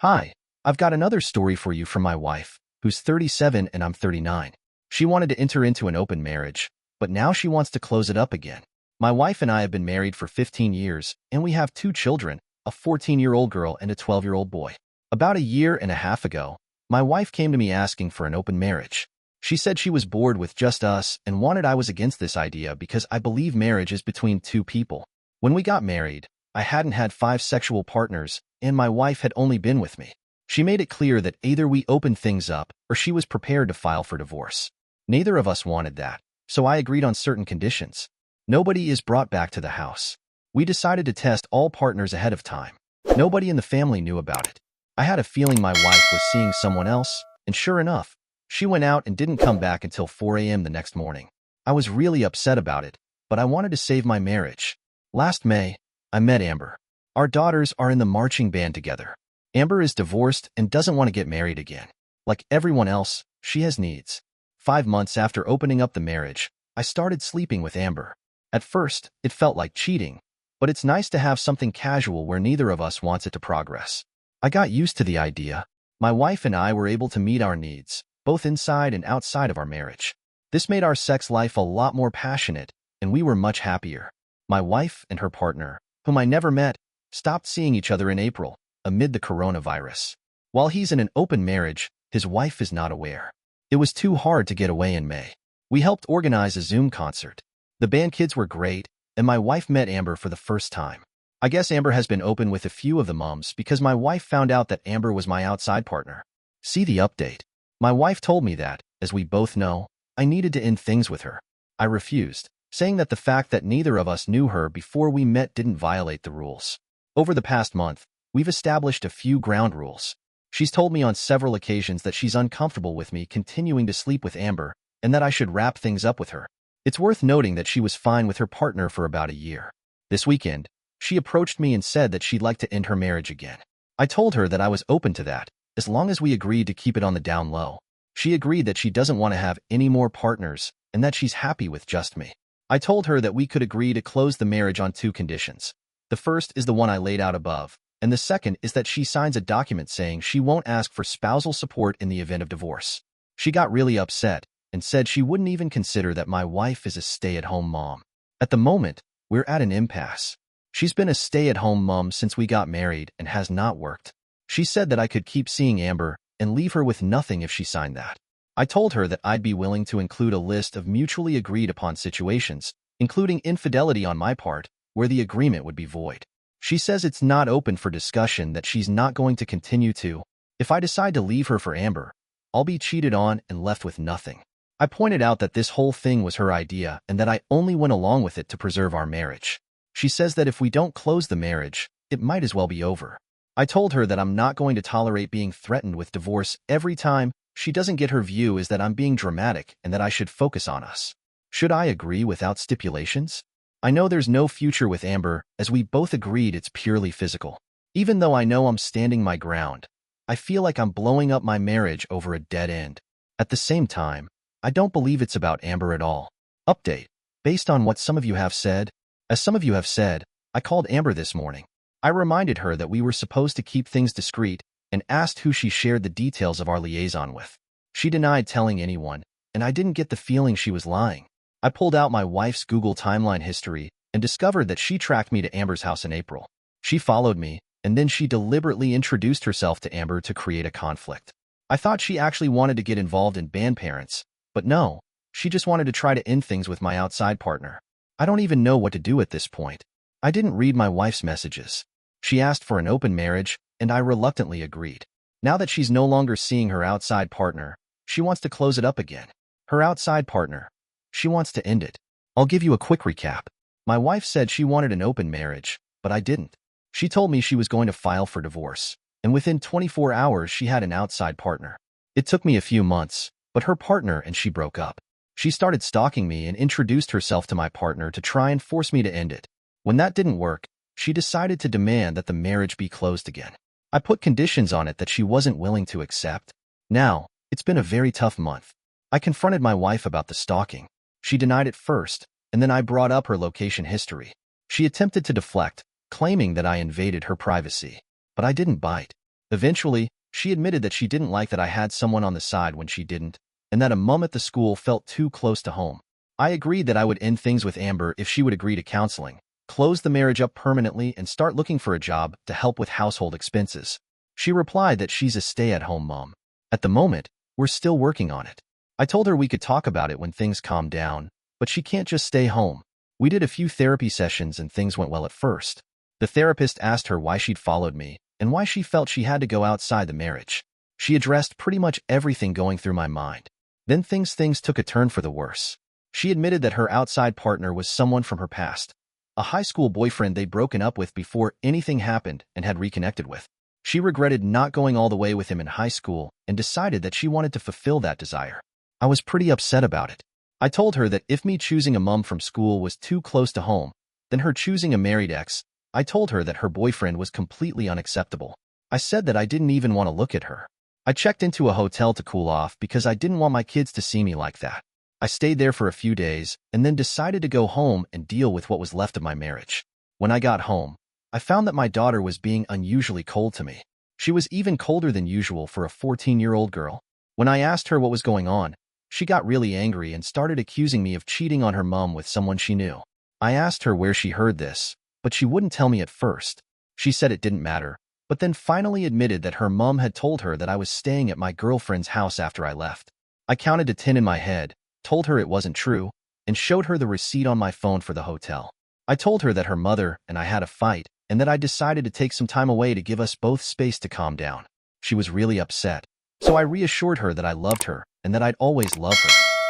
Hi, I've got another story for you from my wife, who's 37 and I'm 39. She wanted to enter into an open marriage, but now she wants to close it up again. My wife and I have been married for 15 years, and we have two children, a 14-year-old girl and a 12-year-old boy. About a year and a half ago, my wife came to me asking for an open marriage. She said she was bored with just us and wanted I was against this idea because I believe marriage is between two people. When we got married, I hadn't had 5 sexual partners, and my wife had only been with me. She made it clear that either we opened things up or she was prepared to file for divorce. Neither of us wanted that, so I agreed on certain conditions. Nobody is brought back to the house. We decided to test all partners ahead of time. Nobody in the family knew about it. I had a feeling my wife was seeing someone else, and sure enough, she went out and didn't come back until 4 a.m. the next morning. I was really upset about it, but I wanted to save my marriage. Last May, I met Amber. Our daughters are in the marching band together. Amber is divorced and doesn't want to get married again. Like everyone else, she has needs. 5 months after opening up the marriage, I started sleeping with Amber. At first, it felt like cheating, but it's nice to have something casual where neither of us wants it to progress. I got used to the idea. My wife and I were able to meet our needs, both inside and outside of our marriage. This made our sex life a lot more passionate, and we were much happier. My wife and her partner, whom I never met, stopped seeing each other in April, amid the coronavirus. While he's in an open marriage, his wife is not aware. It was too hard to get away in May. We helped organize a Zoom concert. The band kids were great, and my wife met Amber for the first time. I guess Amber has been open with a few of the moms because my wife found out that Amber was my outside partner. See the update. My wife told me that, as we both know, I needed to end things with her. I refused, saying that the fact that neither of us knew her before we met didn't violate the rules. Over the past month, we've established a few ground rules. She's told me on several occasions that she's uncomfortable with me continuing to sleep with Amber and that I should wrap things up with her. It's worth noting that she was fine with her partner for about a year. This weekend, she approached me and said that she'd like to end her marriage again. I told her that I was open to that, as long as we agreed to keep it on the down low. She agreed that she doesn't want to have any more partners and that she's happy with just me. I told her that we could agree to close the marriage on 2 conditions. The first is the one I laid out above, and the second is that she signs a document saying she won't ask for spousal support in the event of divorce. She got really upset and said she wouldn't even consider that my wife is a stay-at-home mom. At the moment, we're at an impasse. She's been a stay-at-home mom since we got married and has not worked. She said that I could keep seeing Amber and leave her with nothing if she signed that. I told her that I'd be willing to include a list of mutually agreed-upon situations, including infidelity on my part, where the agreement would be void. She says it's not open for discussion, that she's not going to continue to. If I decide to leave her for Amber, I'll be cheated on and left with nothing. I pointed out that this whole thing was her idea and that I only went along with it to preserve our marriage. She says that if we don't close the marriage, it might as well be over. I told her that I'm not going to tolerate being threatened with divorce every time she doesn't get her view, is that I'm being dramatic and that I should focus on us. Should I agree without stipulations? I know there's no future with Amber, as we both agreed it's purely physical. Even though I know I'm standing my ground, I feel like I'm blowing up my marriage over a dead end. At the same time, I don't believe it's about Amber at all. Update. Based on what some of you have said, I called Amber this morning. I reminded her that we were supposed to keep things discreet and asked who she shared the details of our liaison with. She denied telling anyone, and I didn't get the feeling she was lying. I pulled out my wife's Google timeline history and discovered that she tracked me to Amber's house in April. She followed me, and then she deliberately introduced herself to Amber to create a conflict. I thought she actually wanted to get involved in band parents, but no, she just wanted to try to end things with my outside partner. I don't even know what to do at this point. I didn't read my wife's messages. She asked for an open marriage, and I reluctantly agreed. Now that she's no longer seeing her outside partner, she wants to close it up again. Her outside partner. She wants to end it. I'll give you a quick recap. My wife said she wanted an open marriage, but I didn't. She told me she was going to file for divorce, and within 24 hours she had an outside partner. It took me a few months, but her partner and she broke up. She started stalking me and introduced herself to my partner to try and force me to end it. When that didn't work, she decided to demand that the marriage be closed again. I put conditions on it that she wasn't willing to accept. Now, it's been a very tough month. I confronted my wife about the stalking. She denied it first, and then I brought up her location history. She attempted to deflect, claiming that I invaded her privacy. But I didn't bite. Eventually, she admitted that she didn't like that I had someone on the side when she didn't, and that a mom at the school felt too close to home. I agreed that I would end things with Amber if she would agree to counseling, close the marriage up permanently, and start looking for a job to help with household expenses. She replied that she's a stay-at-home mom. At the moment, we're still working on it. I told her we could talk about it when things calm down, but she can't just stay home. We did a few therapy sessions and things went well at first. The therapist asked her why she'd followed me and why she felt she had to go outside the marriage. She addressed pretty much everything going through my mind. Then things took a turn for the worse. She admitted that her outside partner was someone from her past, a high school boyfriend they'd broken up with before anything happened and had reconnected with. She regretted not going all the way with him in high school and decided that she wanted to fulfill that desire. I was pretty upset about it. I told her that if me choosing a mom from school was too close to home, then her choosing a married ex. I told her that her boyfriend was completely unacceptable. I said that I didn't even want to look at her. I checked into a hotel to cool off because I didn't want my kids to see me like that. I stayed there for a few days and then decided to go home and deal with what was left of my marriage. When I got home, I found that my daughter was being unusually cold to me. She was even colder than usual for a 14-year-old girl. When I asked her what was going on, she got really angry and started accusing me of cheating on her mom with someone she knew. I asked her where she heard this, but she wouldn't tell me at first. She said it didn't matter, but then finally admitted that her mom had told her that I was staying at my girlfriend's house after I left. I counted to 10 in my head, told her it wasn't true, and showed her the receipt on my phone for the hotel. I told her that her mother and I had a fight and that I decided to take some time away to give us both space to calm down. She was really upset, so I reassured her that I loved her and that I'd always love her.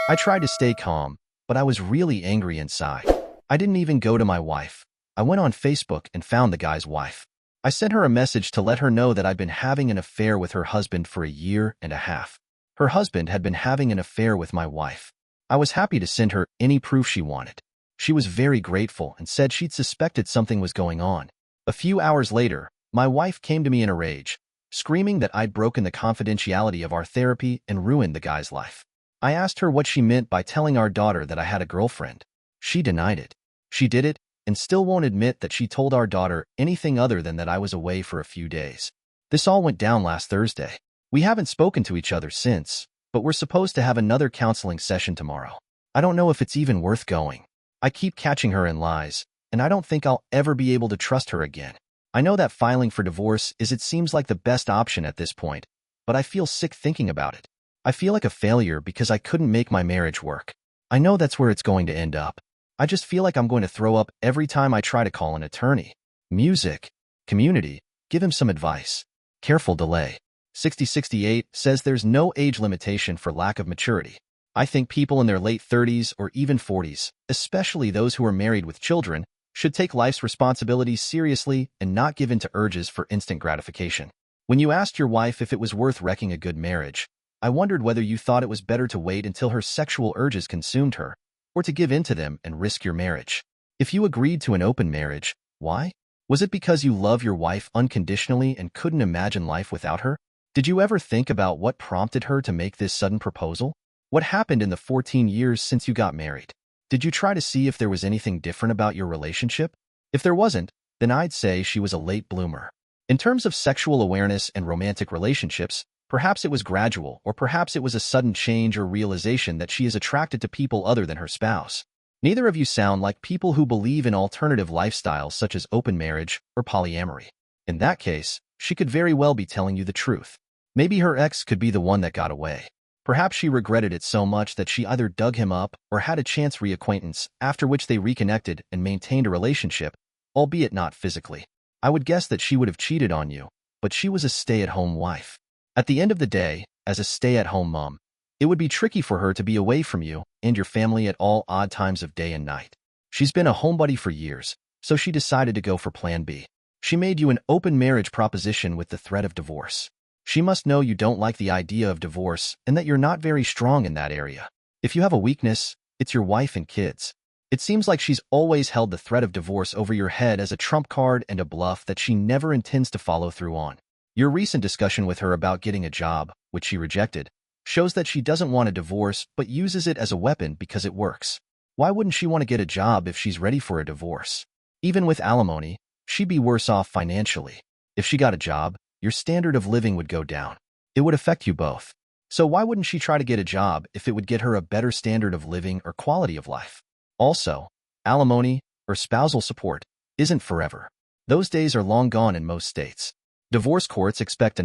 I tried to stay calm, but I was really angry inside. I didn't even go to my wife. I went on Facebook and found the guy's wife. I sent her a message to let her know that I'd been having an affair with her husband for a year and a half. Her husband had been having an affair with my wife. I was happy to send her any proof she wanted. She was very grateful and said she'd suspected something was going on. A few hours later, my wife came to me in a rage, screaming that I'd broken the confidentiality of our therapy and ruined the guy's life. I asked her what she meant by telling our daughter that I had a girlfriend. She denied it. She did it and still won't admit that she told our daughter anything other than that I was away for a few days. This all went down last Thursday. We haven't spoken to each other since, but we're supposed to have another counseling session tomorrow. I don't know if it's even worth going. I keep catching her in lies, and I don't think I'll ever be able to trust her again. I know that filing for divorce it seems like the best option at this point, but I feel sick thinking about it. I feel like a failure because I couldn't make my marriage work. I know that's where it's going to end up. I just feel like I'm going to throw up every time I try to call an attorney. Music. Community. Give him some advice. Careful delay. 6068 says there's no age limitation for lack of maturity. I think people in their late 30s or even 40s, especially those who are married with children, should take life's responsibilities seriously and not give in to urges for instant gratification. When you asked your wife if it was worth wrecking a good marriage, I wondered whether you thought it was better to wait until her sexual urges consumed her, or to give in to them and risk your marriage. If you agreed to an open marriage, why? Was it because you love your wife unconditionally and couldn't imagine life without her? Did you ever think about what prompted her to make this sudden proposal? What happened in the 14 years since you got married? Did you try to see if there was anything different about your relationship? If there wasn't, then I'd say she was a late bloomer. In terms of sexual awareness and romantic relationships, perhaps it was gradual, or perhaps it was a sudden change or realization that she is attracted to people other than her spouse. Neither of you sound like people who believe in alternative lifestyles such as open marriage or polyamory. In that case, she could very well be telling you the truth. Maybe her ex could be the one that got away. Perhaps she regretted it so much that she either dug him up or had a chance reacquaintance, after which they reconnected and maintained a relationship, albeit not physically. I would guess that she would have cheated on you, but she was a stay-at-home wife. At the end of the day, as a stay-at-home mom, it would be tricky for her to be away from you and your family at all odd times of day and night. She's been a homebody for years, so she decided to go for Plan B. She made you an open marriage proposition with the threat of divorce. She must know you don't like the idea of divorce and that you're not very strong in that area. If you have a weakness, it's your wife and kids. It seems like she's always held the threat of divorce over your head as a trump card and a bluff that she never intends to follow through on. Your recent discussion with her about getting a job, which she rejected, shows that she doesn't want a divorce but uses it as a weapon because it works. Why wouldn't she want to get a job if she's ready for a divorce? Even with alimony, she'd be worse off financially. If she got a job, your standard of living would go down. It would affect you both. So why wouldn't she try to get a job if it would get her a better standard of living or quality of life? Also, alimony or spousal support isn't forever. Those days are long gone in most states. Divorce courts expect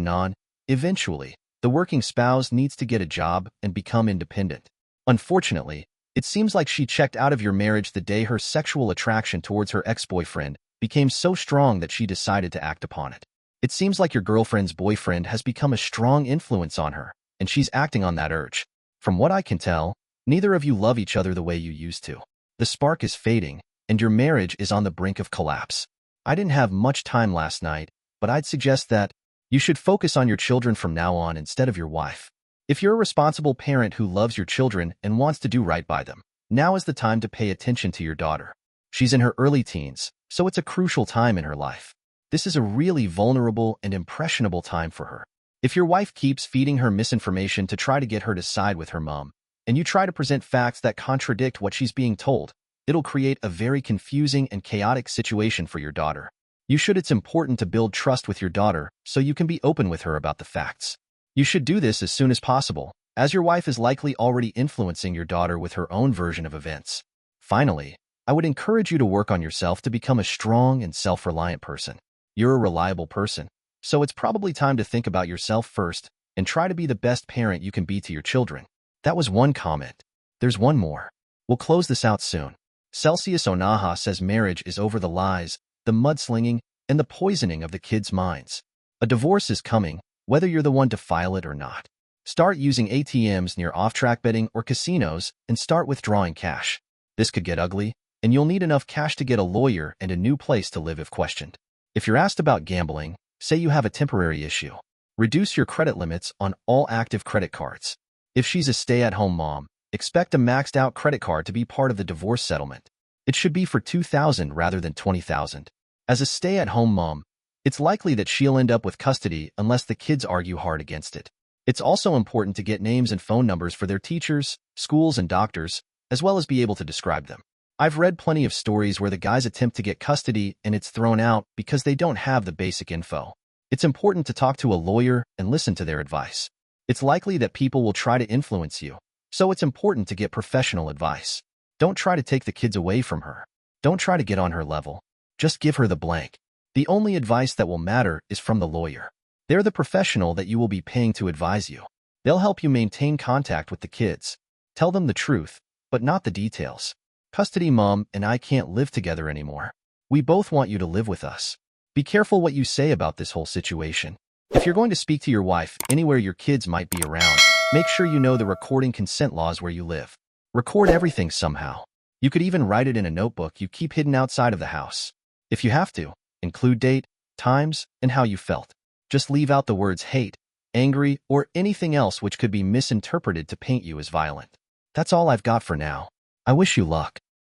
eventually, the working spouse needs to get a job and become independent. Unfortunately, it seems like she checked out of your marriage the day her sexual attraction towards her ex-boyfriend became so strong that she decided to act upon it. It seems like your girlfriend's boyfriend has become a strong influence on her, and she's acting on that urge. From what I can tell, neither of you love each other the way you used to. The spark is fading, and your marriage is on the brink of collapse. I didn't have much time last night, but I'd suggest that you should focus on your children from now on instead of your wife. If you're a responsible parent who loves your children and wants to do right by them, now is the time to pay attention to your daughter. She's in her early teens, so it's a crucial time in her life. This is a really vulnerable and impressionable time for her. If your wife keeps feeding her misinformation to try to get her to side with her mom, and you try to present facts that contradict what she's being told, it'll create a very confusing and chaotic situation for your daughter. It's important to build trust with your daughter so you can be open with her about the facts. You should do this as soon as possible, as your wife is likely already influencing your daughter with her own version of events. Finally, I would encourage you to work on yourself to become a strong and self-reliant person. You're a reliable person, so it's probably time to think about yourself first and try to be the best parent you can be to your children. That was one comment. There's one more. We'll close this out soon. Celsius Onaha says marriage is over the lies, the mudslinging, and the poisoning of the kids' minds. A divorce is coming, whether you're the one to file it or not. Start using ATMs near off-track betting or casinos and start withdrawing cash. This could get ugly, and you'll need enough cash to get a lawyer and a new place to live if questioned. If you're asked about gambling, say you have a temporary issue. Reduce your credit limits on all active credit cards. If she's a stay-at-home mom, expect a maxed-out credit card to be part of the divorce settlement. It should be for $2,000 rather than $20,000. As a stay-at-home mom, it's likely that she'll end up with custody unless the kids argue hard against it. It's also important to get names and phone numbers for their teachers, schools, and doctors, as well as be able to describe them. I've read plenty of stories where the guys attempt to get custody and it's thrown out because they don't have the basic info. It's important to talk to a lawyer and listen to their advice. It's likely that people will try to influence you, so it's important to get professional advice. Don't try to take the kids away from her. Don't try to get on her level. Just give her the blank. The only advice that will matter is from the lawyer. They're the professional that you will be paying to advise you. They'll help you maintain contact with the kids. Tell them the truth, but not the details. Custody mom and I can't live together anymore. We both want you to live with us. Be careful what you say about this whole situation. If you're going to speak to your wife anywhere your kids might be around, make sure you know the recording consent laws where you live. Record everything somehow. You could even write it in a notebook you keep hidden outside of the house. If you have to, include date, times, and how you felt. Just leave out the words hate, angry, or anything else which could be misinterpreted to paint you as violent. That's all I've got for now. I wish you luck.